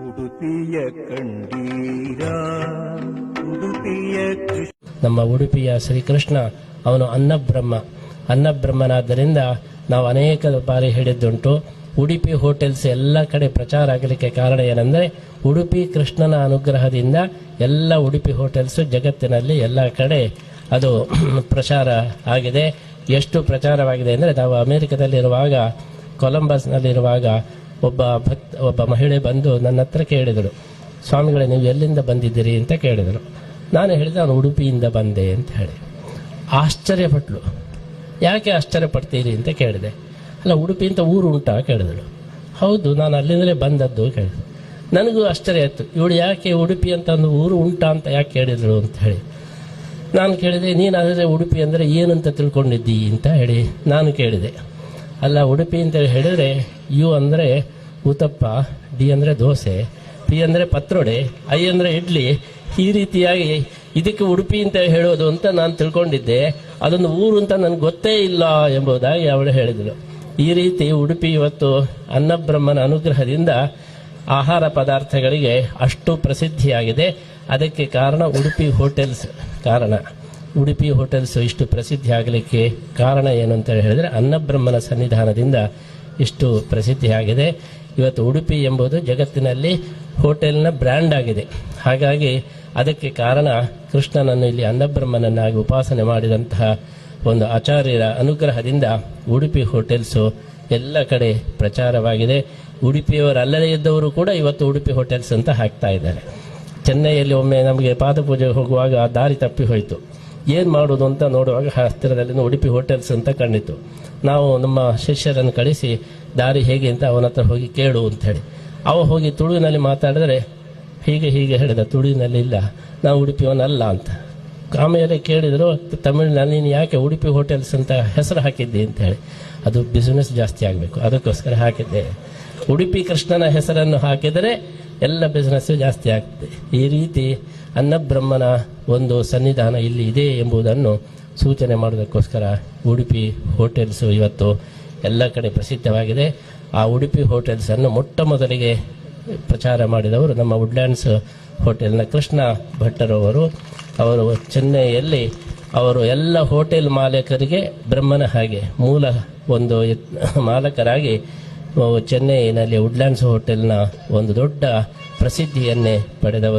ಉಡುಪಿಯ ಕಂಡೀರ ಉಡುಪಿಯ ನಮ್ಮ ಉಡುಪಿಯ ಶ್ರೀಕೃಷ್ಣ ಅವನು ಅನ್ನಬ್ರಹ್ಮನಾದ್ದರಿಂದ ನಾವು ಅನೇಕ ಬಾರಿ ಹೇಳಿದ್ದುಂಟು. ಉಡುಪಿ ಹೋಟೆಲ್ಸ್ ಎಲ್ಲ ಕಡೆ ಪ್ರಚಾರ ಆಗಲಿಕ್ಕೆ ಕಾರಣ ಏನಂದರೆ ಉಡುಪಿ ಕೃಷ್ಣನ ಅನುಗ್ರಹದಿಂದ ಎಲ್ಲ ಉಡುಪಿ ಹೋಟೆಲ್ಸ್ ಜಗತ್ತಿನಲ್ಲಿ ಎಲ್ಲ ಕಡೆ ಅದು ಪ್ರಚಾರ ಆಗಿದೆ. ಎಷ್ಟು ಪ್ರಚಾರವಾಗಿದೆ ಅಂದರೆ ನಾವು ಅಮೆರಿಕದಲ್ಲಿರುವಾಗ ಕೊಲಂಬಸ್ನಲ್ಲಿರುವಾಗ ಒಬ್ಬ ಮಹಿಳೆ ಬಂದು ನನ್ನ ಹತ್ರ ಕೇಳಿದರು, ಸ್ವಾಮಿಗಳೇ ನೀವು ಎಲ್ಲಿಂದ ಬಂದಿದ್ದೀರಿ ಅಂತ ಕೇಳಿದರು. ನಾನು ಹೇಳಿದೆ ನಾನು ಉಡುಪಿಯಿಂದ ಬಂದೆ ಅಂತ ಹೇಳಿ. ಆಶ್ಚರ್ಯಪಟ್ಲು. ಯಾಕೆ ಆಶ್ಚರ್ಯಪಡ್ತೀರಿ ಅಂತ ಕೇಳಿದೆ. ಅಲ್ಲ ಉಡುಪಿ ಅಂತ ಊರು ಉಂಟಾ ಕೇಳಿದಳು. ಹೌದು ನಾನು ಅಲ್ಲಿಂದಲೇ ಬಂದದ್ದು ಕೇಳಿದೆ. ನನಗೂ ಆಶ್ಚರ್ಯ ಆಯಿತು, ಇವಳು ಯಾಕೆ ಉಡುಪಿ ಅಂತ ಒಂದು ಊರು ಉಂಟಾ ಅಂತ ಯಾಕೆ ಕೇಳಿದಳು ಅಂತ ಹೇಳಿ. ನಾನು ಕೇಳಿದೆ, ನೀನು ಆದರೆ ಉಡುಪಿ ಅಂದರೆ ಏನಂತ ತಿಳ್ಕೊಂಡಿದ್ದಿ ಅಂತ ಹೇಳಿ ನಾನು ಕೇಳಿದೆ. ಅಲ್ಲ ಉಡುಪಿ ಅಂತ ಹೇಳಿದರೆ ಯು ಅಂದರೆ ಊತಪ್ಪ, ಡಿ ಅಂದರೆ ದೋಸೆ, ಪಿ ಅಂದರೆ ಪತ್ರೊಡೆ, ಐ ಅಂದರೆ ಇಡ್ಲಿ, ಈ ರೀತಿಯಾಗಿ ಇದಕ್ಕೆ ಉಡುಪಿ ಅಂತ ಹೇಳೋದು ಅಂತ ನಾನು ತಿಳ್ಕೊಂಡಿದ್ದೆ. ಅದೊಂದು ಊರು ಅಂತ ನನಗೆ ಗೊತ್ತೇ ಇಲ್ಲ ಎಂಬುದಾಗಿ ಅವಳು ಹೇಳಿದಳು. ಈ ರೀತಿ ಉಡುಪಿ ಇವತ್ತು ಅನ್ನಬ್ರಹ್ಮನ ಅನುಗ್ರಹದಿಂದ ಆಹಾರ ಪದಾರ್ಥಗಳಿಗೆ ಅಷ್ಟು ಪ್ರಸಿದ್ಧಿಯಾಗಿದೆ. ಅದಕ್ಕೆ ಕಾರಣ ಉಡುಪಿ ಹೋಟೆಲ್ಸ್. ಉಡುಪಿ ಹೋಟೆಲ್ಸ್ ಇಷ್ಟು ಪ್ರಸಿದ್ಧಿ ಆಗಲಿಕ್ಕೆ ಕಾರಣ ಏನು ಅಂತ ಹೇಳಿದರೆ ಅನ್ನಬ್ರಹ್ಮನ ಸನ್ನಿಧಾನದಿಂದ ಇಷ್ಟು ಪ್ರಸಿದ್ಧಿಯಾಗಿದೆ. ಇವತ್ತು ಉಡುಪಿ ಎಂಬುದು ಜಗತ್ತಿನಲ್ಲಿ ಹೋಟೆಲ್ನ ಬ್ರ್ಯಾಂಡ್ ಆಗಿದೆ. ಹಾಗಾಗಿ ಅದಕ್ಕೆ ಕಾರಣ ಕೃಷ್ಣನನ್ನು ಇಲ್ಲಿ ಅನ್ನಬ್ರಹ್ಮನನ್ನಾಗಿ ಉಪಾಸನೆ ಮಾಡಿದಂತಹ ಒಂದು ಆಚಾರ್ಯರ ಅನುಗ್ರಹದಿಂದ ಉಡುಪಿ ಹೋಟೆಲ್ಸು ಎಲ್ಲ ಕಡೆ ಪ್ರಚಾರವಾಗಿದೆ. ಉಡುಪಿಯವರಲ್ಲದೇ ಇದ್ದವರು ಕೂಡ ಇವತ್ತು ಉಡುಪಿ ಹೋಟೆಲ್ಸ್ ಅಂತ ಹಾಕ್ತಾ ಇದ್ದಾರೆ. ಚೆನ್ನೈಯಲ್ಲಿ ಒಮ್ಮೆ ನಮಗೆ ಪಾದಪೂಜೆಗೆ ಹೋಗುವಾಗ ದಾರಿ ತಪ್ಪಿ ಹೋಯಿತು. ಏನು ಮಾಡೋದು ಅಂತ ನೋಡುವಾಗ ಹತ್ತಿರದಲ್ಲಿ ಉಡುಪಿ ಹೋಟೆಲ್ಸ್ ಅಂತ ಕಂಡಿತು. ನಾವು ನಮ್ಮ ಶಿಷ್ಯರನ್ನು ಕಳಿಸಿ ದಾರಿ ಹೇಗೆ ಅಂತ ಅವನ ಹತ್ರ ಹೋಗಿ ಕೇಳು ಅಂತ ಹೇಳಿ. ಅವ ಹೋಗಿ ತುಳುವಿನಲ್ಲಿ ಮಾತಾಡಿದ್ರೆ ಹೀಗೆ ಹೇಳಿದ, ತುಳುವಿನಲ್ಲಿ ಇಲ್ಲ, ನಾವು ಉಡುಪಿಯವನಲ್ಲ ಅಂತ. ಆಮೇಲೆ ಕೇಳಿದರು ತಮಿಳಿನಲ್ಲಿ ನೀನು ಯಾಕೆ ಉಡುಪಿ ಹೋಟೆಲ್ಸ್ ಅಂತ ಹೆಸರು ಹಾಕಿದ್ದೆ ಅಂತ ಹೇಳಿ. ಅದು ಬಿಸ್ನೆಸ್ ಜಾಸ್ತಿ ಆಗಬೇಕು, ಅದಕ್ಕೋಸ್ಕರ ಹಾಕಿದ್ದೆ. ಉಡುಪಿ ಕೃಷ್ಣನ ಹೆಸರನ್ನು ಹಾಕಿದರೆ ಎಲ್ಲ ಬಿಸ್ನೆಸ್ ಜಾಸ್ತಿ ಆಗ್ತದೆ. ಈ ರೀತಿ ಅನ್ನಬ್ರಹ್ಮನ ಒಂದು ಸನ್ನಿಧಾನ ಇಲ್ಲಿ ಇದೆ ಎಂಬುದನ್ನು ಸೂಚನೆ ಮಾಡೋದಕ್ಕೋಸ್ಕರ ಉಡುಪಿ ಹೋಟೆಲ್ಸು ಇವತ್ತು ಎಲ್ಲ ಕಡೆ ಪ್ರಸಿದ್ಧವಾಗಿದೆ. ಆ ಉಡುಪಿ ಹೋಟೆಲ್ಸನ್ನು ಮೊಟ್ಟ ಮೊದಲಿಗೆ ಪ್ರಚಾರ ಮಾಡಿದವರು ನಮ್ಮ ವುಡ್ಲ್ಯಾಂಡ್ಸ್ ಹೋಟೆಲ್ನ ಕೃಷ್ಣ ಭಟ್ಟರವರು. ಅವರು ಚೆನ್ನೈಯಲ್ಲಿ ಅವರು ಎಲ್ಲ ಹೋಟೆಲ್ ಮಾಲೀಕರಿಗೆ ಬ್ರಹ್ಮನ ಹಾಗೆ ಮೂಲ ಒಂದು ಮಾಲಕರಾಗಿ ಚೆನ್ನೈನಲ್ಲಿ ವುಡ್ಲ್ಯಾಂಡ್ಸ್ ಹೋಟೆಲ್ನ ಒಂದು ದೊಡ್ಡ ಪ್ರಸಿದ್ಧಿಯನ್ನೇ ಪಡೆದವರು.